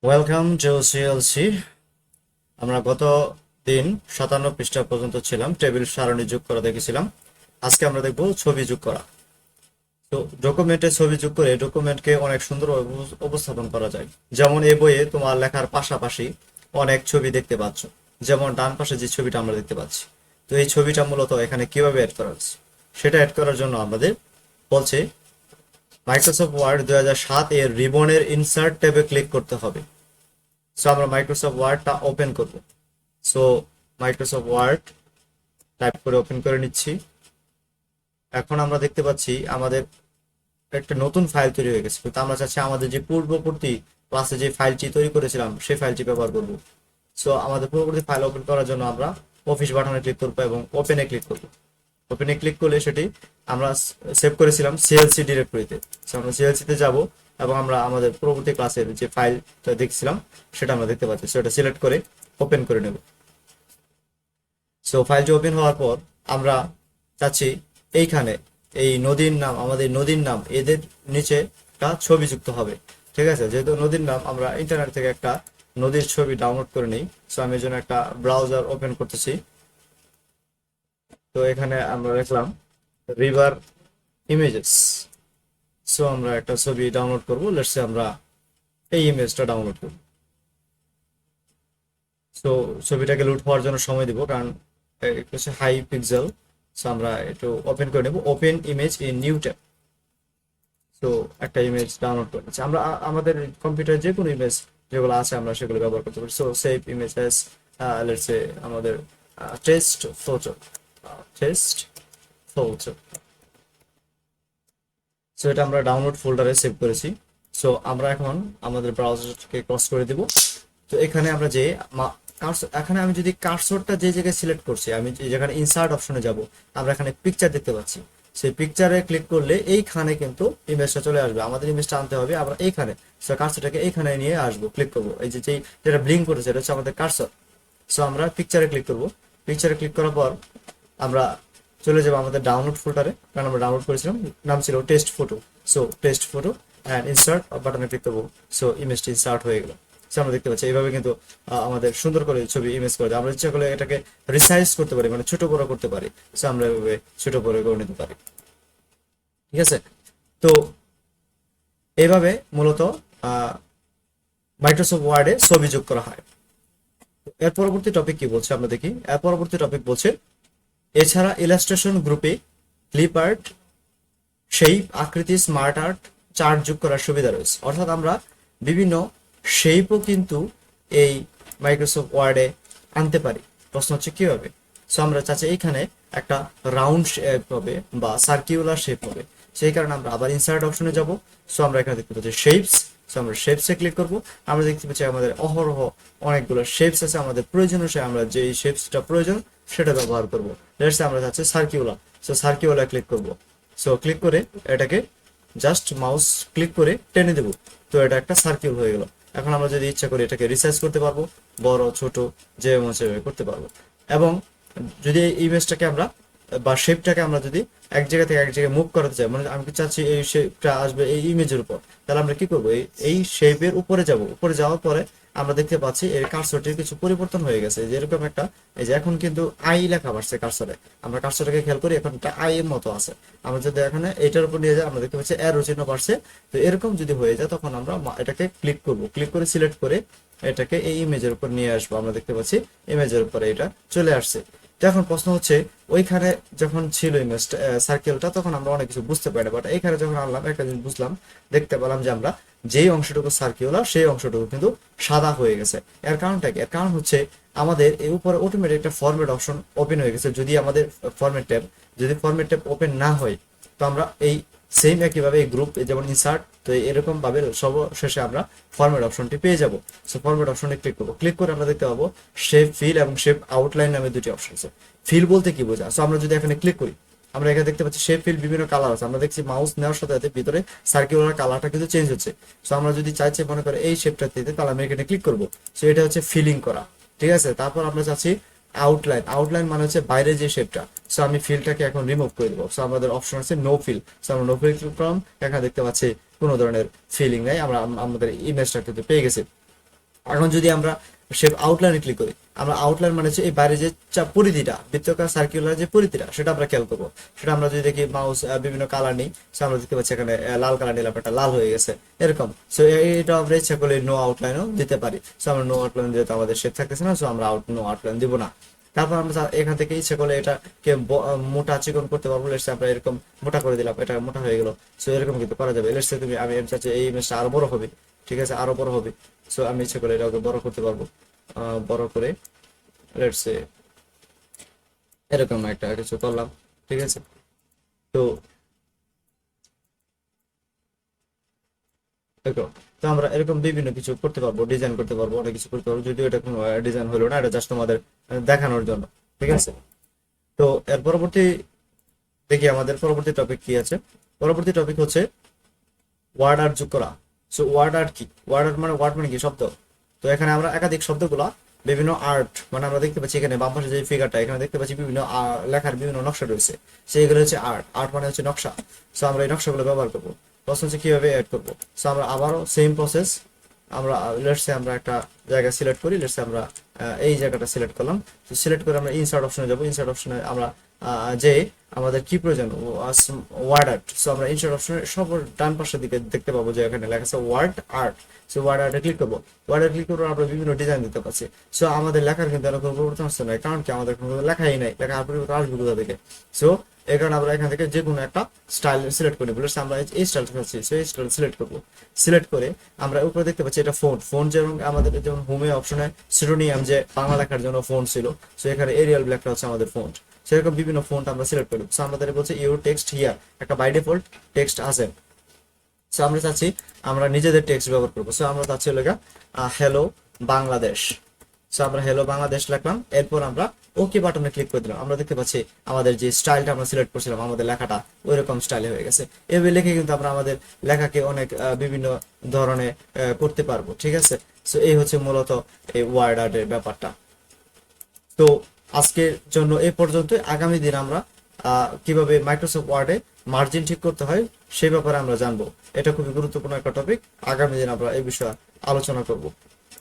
Welcome to CLC. আমরা গত দিন 57 পৃষ্ঠা পর্যন্ত ছিলাম, টেবিল সারণী যোগ করা দেখেছিলাম। আজকে আমরা দেখব ছবি যোগ করা। তো ডকুমেন্টে ছবি যোগ করে ডকুমেন্টকে অনেক সুন্দরভাবে উপস্থাপন করা যায়। যেমন এই বইয়ে তোমার লেখার পাশাপাশি অনেক ছবি দেখতে পাচ্ছ, যেমন ডান পাশে যে ছবিটা আমরা দেখতে পাচ্ছি। তো এই ছবিটা মূলত এখানে কিভাবে অ্যাড করা হচ্ছে সেটা অ্যাড করার জন্য আমাদের বলছে মাইক্রোসফট ওয়ার্ড 2007 এর রিবনের ইনসার্ট ট্যাবে ক্লিক করতে হবে। সো আমরা মাইক্রোসফট ওয়ার্ডটা ওপেন করব। সো মাইক্রোসফট ওয়ার্ড টাইপ করে ওপেন করে নিচ্ছি। এখন আমরা দেখতে পাচ্ছি আমাদের একটা নতুন ফাইল তৈরি হয়ে গেছে, কিন্তু আমরা চাচ্ছি আমাদের যে পূর্ববর্তী ক্লাসে যে ফাইলটি তৈরি করেছিলাম সেই ফাইলটি ব্যবহার করব। সো আমাদের পূর্ববর্তী ফাইল ওপেন করার জন্য আমরা অফিস বাটনে ক্লিক করবো এবং ওপেনে ক্লিক করব। ওপেনে ক্লিক করলে সেটি আমরা সেভ করেছিলাম সিএলসি ডিরেক্টরিতে। সো আমরা সিএলসিতে যাব এবং আমরা আমাদের পূর্ববর্তী ক্লাসের যে ফাইলটা দেখছিলাম সেটা আমরা দেখতে পাচ্ছি। সেটা সিলেক্ট করে ওপেন করে নেব। সো ফাইলটি ওপেন হওয়ার পর আমরা চাচ্ছি এইখানে এই নদীর নাম, আমাদের নদীর নাম, এদের নিচে একটা ছবি যুক্ত হবে। ঠিক আছে, যেহেতু নদীর নাম, আমরা ইন্টারনেট থেকে একটা নদীর ছবি ডাউনলোড করে নিই। সো আমি এই জন্য একটা ব্রাউজার ওপেন করতেছি। তো এখানে আমরা লিখলাম রিভার ইমেজেস। সো আমরা একটা ছবি ডাউনলোড করবো। লেটস সে আমরা এই ইমেজটা ডাউনলোড করব। সো ছবিটাকে লোড হওয়ার জন্য সময় দিব, কারণ এটা হচ্ছে হাই পিক্সেল। সো আমরা একটু ওপেন করে নেব, open image in new tab. So একটা ইমেজ ডাউনলোড করে নিচ্ছি। আমরা আমাদের কম্পিউটারে যে কোনো ইমেজ যেগুলো আছে আমরা সেগুলো ব্যবহার করতে পারি। So save image as let's say আমাদের test photo, test photo. So এটা আমরা ডাউনলোড ফোল্ডারে সেভ করেছি। সো আমরা এখন আমাদের ব্রাউজারকে ক্রস করে দিব। তো এখানে আমরা যে এখানে আমি যদি কার্সরটা যে জায়গায় সিলেক্ট করছি, আমি যেখানে ইনসার্ট অপশনে যাব, আমরা এখানে পিকচার দেখতে পাচ্ছি। সেই পিকচারে ক্লিক করলে এইখানে কিন্তু ইমেজটা চলে আসবে। আমাদের ইমেজটা আনতে হবে আমরা এইখানে। সো কার্সরটাকে এইখানে নিয়ে আসবো, ক্লিক করবো। এই যে যেটা ব্লিঙ্ক করেছে এটা হচ্ছে আমাদের কার্সর। সো আমরা পিকচারে ক্লিক করব। পিকচারে ক্লিক করার পর আমরা চলে যাবো আমাদের ডাউনলোড ফোল্ডারে, কারণ আমরা ডাউনলোড করেছিলাম, নাম ছিল test photo. So test photo and insert বাটনে ক্লিক করবো। সো ইমেজটি ইনসার্ট হয়ে গেল। সো আমরা দেখতে পাচ্ছি এইভাবে কিন্তু আমাদের সুন্দর করে ছবি ইমেজ করে দেয়। আমরা ইচ্ছা করলে এটাকে রিসাইজ করতে পারি, মানে ছোট বড় করতে পারি। সো আমরা এভাবে ছোট বড় করে নিতে পারি। ঠিক আছে, তো এইভাবে মূলত মাইক্রোসফট ওয়ার্ডে ছবি যোগ করা হয়। এর পরবর্তী টপিক কি বলছে আমরা দেখি। এর পরবর্তী টপিক বলছে এছাড়া ইলাস্ট্রেশন গ্রুপে ক্লিপ আর্ট, শেপ, আকৃতি, স্মার্ট আর্ট, চার্ট যোগ করার সুবিধা রয়েছে। অর্থাৎ আমরা বিভিন্ন শেপও কিন্তু এই মাইক্রোসফট ওয়ার্ডে আনতে পারি। প্রশ্ন হচ্ছে কিভাবে। সো আমরা চাচ্ছি এইখানে একটা রাউন্ড শেপ হবে বা সার্কিউলার শেপ হবে। সেই কারণে আমরা আবার ইনসার্ট অপশনে যাব। সো আমরা এখানে দেখতে পাচ্ছি শেপস। সো আমরা শেপসে ক্লিক করব। আমরা দেখতে পাচ্ছি আমাদের অহরহ অনেকগুলো শেপস আছে। আমাদের প্রয়োজন অনুসারে আমরা যে শেপসটা প্রয়োজন সেটা ব্যবহার করব। লেটস আমরা চাচ্ছি সার্কিউলার। সো সার্কিউলার ক্লিক করব। সো ক্লিক করে এটাকে জাস্ট মাউস ক্লিক করে টেনে দেব। তো এটা একটা সার্কেল হয়ে গেল। এখন আমরা যদি ইচ্ছা করি এটাকে রিসাইজ করতে পারবো, বড় ছোট যে সেভাবে করতে পারবো। এবং যদি এই ইমেজটাকে আমরা বা শেপটাকে আমরা যদি এক জায়গা থেকে এক জায়গায় মুভ করাতে চাই, মানে আমি চাচ্ছি এই শেপটা আসবে এই ইমেজের উপর, তাহলে আমরা কি করবো, এই শেপের উপরে যাব। উপরে যাওয়ার পরে আমরা দেখতে পাচ্ছি এর কার্সরটির কিছু পরিবর্তন হয়ে গেছে। যেরকম একটা এই যে এখন কিন্তু আই লেখা বাড়ছে কার্সরে। আমরা কার্সরটাকে খেয়াল করি, এখন একটা আই এর মতো আছে। আমরা যদি এখানে এটার উপর নিয়ে যাই, আমরা দেখতে পাচ্ছি অ্যারো চিহ্ন বাড়ছে। তো এরকম যদি হয়ে যায় তখন আমরা এটাকে ক্লিক করব। ক্লিক করে সিলেক্ট করে এটাকে এই ইমেজের উপর নিয়ে আসবো। আমরা দেখতে পাচ্ছি ইমেজের উপরে এটা চলে আসছে। তো এখন প্রশ্ন হচ্ছে ওইখানে যখন ছিল ইমেজটা সার্কেলটা তখন আমরা অনেক কিছু বুঝতে পারি না, বাট এখানে যখন আনলাম একটা জিনিস বুঝলাম, দেখতে পেলাম যে আমরা যেই অংশটুকু সার্কিউলার সেই অংশটুকু কিন্তু সাদা হয়ে গেছে। এর কারণটা কি? এর কারণ হচ্ছে আমাদের এই উপরে অটোমেটিক একটা ফরম্যাট অপশন ওপেন হয়ে গেছে। যদি আমাদের ফরম্যাট ট্যাব ওপেন না হয়, তো আমরা এই সেম একইভাবে এই গ্রুপ যেমন ইনসার্ট, তো এরকম ভাবে সর্বশেষে আমরা ফরম্যাট অপশনটি পেয়ে যাব। সো ফরম্যাট অপশনে ক্লিক করবো। ক্লিক করে আমরা দেখতে পাবো শেপ ফিল এবং শেপ আউটলাইন নামে দুটি অপশন আছে। ফিল বলতে কি বোঝায়? সো আমরা যদি এখানে ক্লিক করি, আমরা এখানে দেখতে পাচ্ছি শেপ ফিল বিভিন্ন কালার আছে। আমরা দেখছি মাউস নেওয়ার সাথে সাথে ভিতরে সার্কুলার কালারটা কিন্তু চেঞ্জ হচ্ছে। সো আমরা যদি চাইছি মনে করে এই শেপটা দিতে, তাহলে আমি এখানে ক্লিক করবো। সো এটা হচ্ছে ফিলিং করা। ঠিক আছে, তারপর আমরা চাচ্ছি আউটলাইন মানে হচ্ছে বাইরে যে শেপটা। সো আমি ফিলটাকে এখন রিমুভ করে দেবো। সো আমাদের অপশন আছে নো ফিল। সো আমরা নো ফিল ক্লিক করলাম। এখানে দেখতে পাচ্ছি কোনো ধরনের ফিলিং নাই, আমরা আমাদের ইমেজটা কিন্তু পেয়ে গেছি। এখন যদি আমরা শেপ আউটলাইনে ক্লিক করি, আমরা আউটলাইন মানে হচ্ছে এই বাইরে যে পরিধিটা, বৃত্তাকার সার্কুলার যে পরিধিটা, সেটা আমরা খেয়াল করবো। সেটা আমরা যদি দেখি মাউস বিভিন্ন কালার নিই, আমরা দেখতে পাচ্ছি এখানে লাল কালার নিলাম, একটা লাল হয়ে গেছে এরকম। সো এটা আমরা ইচ্ছা করলে নো আউটলাইনও দিতে পারি। সো আমরা নো আউটলাইন যেহেতু আমাদের শেপ থাকতেছে না, সো আমরা নো আউটলাইন দিব না। তারপর আমরা এখান থেকে ইচ্ছা করলে এটাকে মোটা চিকন করতে পারবো। লেটসে আমরা এরকম মোটা করে দিলাম, এটা মোটা হয়ে গেল। সো এরকম কিন্তু করা যাবে। লেটসে আমি চাচ্ছি এই ইমেজটা আরো বড় হবে, ঠিক আছে, আরো বড় হবে। সো আমি ইচ্ছা করলে এটাকে বড় করতে পারবো, বড় করে লেটসে এরকম একটা কিছু করলাম, ঠিক আছে। তো দেখো, তো আমরা এরকম বিভিন্ন কিছু করতে পারবো, ডিজাইন করতে পারবো, অনেক কিছু করতে পারবো। যদিও এটা কোনো ডিজাইন হলো না, এটা জাস্ট তোমাদের দেখানোর জন্য, ঠিক আছে। তো এর পরবর্তী দেখি আমাদের পরবর্তী টপিক কি আছে। পরবর্তী টপিক হচ্ছে ওয়ার্ড আর্ট যোগ করা। সো ওয়ার্ড আর্ট কি? ওয়ার্ড মানে কি? শব্দ। তো এখানে আমরা একাধিক শব্দগুলা বিভিন্ন আর্ট, মানে আমরা দেখতে পাচ্ছি এখানে বাম পাশে যে ফিগারটা, এখানে দেখতে পাচ্ছি বিভিন্ন লেখার বিভিন্ন নকশা রয়েছে। সেইগুলো হচ্ছে আর্ট। আর্ট মানে হচ্ছে নকশা। সো আমরা এই নকশাগুলো ব্যবহার করবো। প্রশ্ন হচ্ছে কিভাবে অ্যাড করবো। সো আমরা আবারও সেম প্রসেস, আমরা লেটসে আমরা একটা জায়গা সিলেক্ট করি। লেটসে আমরা এই জায়গাটা সিলেক্ট করলাম। তো সিলেক্ট করে আমরা ইনসার্ট অপশনে যাব। ইনসার্ট অপশনে আমরা যে আমাদের কি প্রয়োজন, ওয়ার্ড আর্ট। সো আমরা ইনসার্ট অপশনে সব ডান পাশের দিকে দেখতে পাবো যে এখানে লেখা আছে ওয়ার্ড আর্ট। সো ওয়ার্ড আর্টে ক্লিক করবো। ওয়ার্ড আর্ট ক্লিক করে আমরা বিভিন্ন ডিজাইন দিতে পারছি। সো আমাদের লেখার কিন্তু কোনো পরিবর্তন আসছে না, কারণ কি আমাদের কোনো লেখাই নাই, লেখা পরিবর্তন আসবে কোথা থেকে। সো এই কারণে আমরা এখান থেকে যে কোনো একটা স্টাইল সিলেক্ট করে বলে আমরা এই স্টাইলটা চাচ্ছি, সো এই স্টাইল সিলেক্ট করবো। সিলেক্ট করে আমরা উপরে দেখতে পাচ্ছি এটা ফন্ট যেমন আমাদের যেমন হোমে অপশনে সিনোনিয়াম যে বাংলা লেখার জন্য ফন্ট ছিল, সো এখানে এরিয়াল ব্ল্যাকটা হচ্ছে আমাদের ফন্ট। সেরকম বিভিন্ন ফন্ট আমরা সিলেক্ট করব। সো আমাদের বলছে ইউর টেক্সট হিয়ার, একটা বাই ডিফল্ট টেক্সট আছে। সো আমরা চাচ্ছি আমরা নিজেদের টেক্সট ব্যবহার করবো। সো আমরা চাচ্ছি লেখা হ্যালো বাংলাদেশ। সো আমরা হ্যালো বাংলাদেশ লিখলাম। এরপর আমরা ওকে বাটনে ক্লিক করে দিলাম। আমরা দেখতে পাচ্ছি আমাদের যে স্টাইলটা আমরা সিলেক্ট করছিলাম, আমাদের লেখাটা ওইরকম স্টাইলে হয়ে গেছে। এভাবে লিখে কিন্তু আমরা আমাদের লেখাকে অনেক বিভিন্ন ধরনের করতে পারবো, ঠিক আছে। সো এই হচ্ছে মূলত এই ওয়ার্ড আর্টের ব্যাপারটা। তো আজকের জন্য এই পর্যন্ত। আগামী দিন আমরা কিভাবে মাইক্রোসফট ওয়ার্ডে মার্জিন ঠিক করতে হয় সেই ব্যাপারে আমরা জানবো। এটা খুবই গুরুত্বপূর্ণ একটা টপিক। আগামী দিন আমরা এই বিষয়ে আলোচনা করব।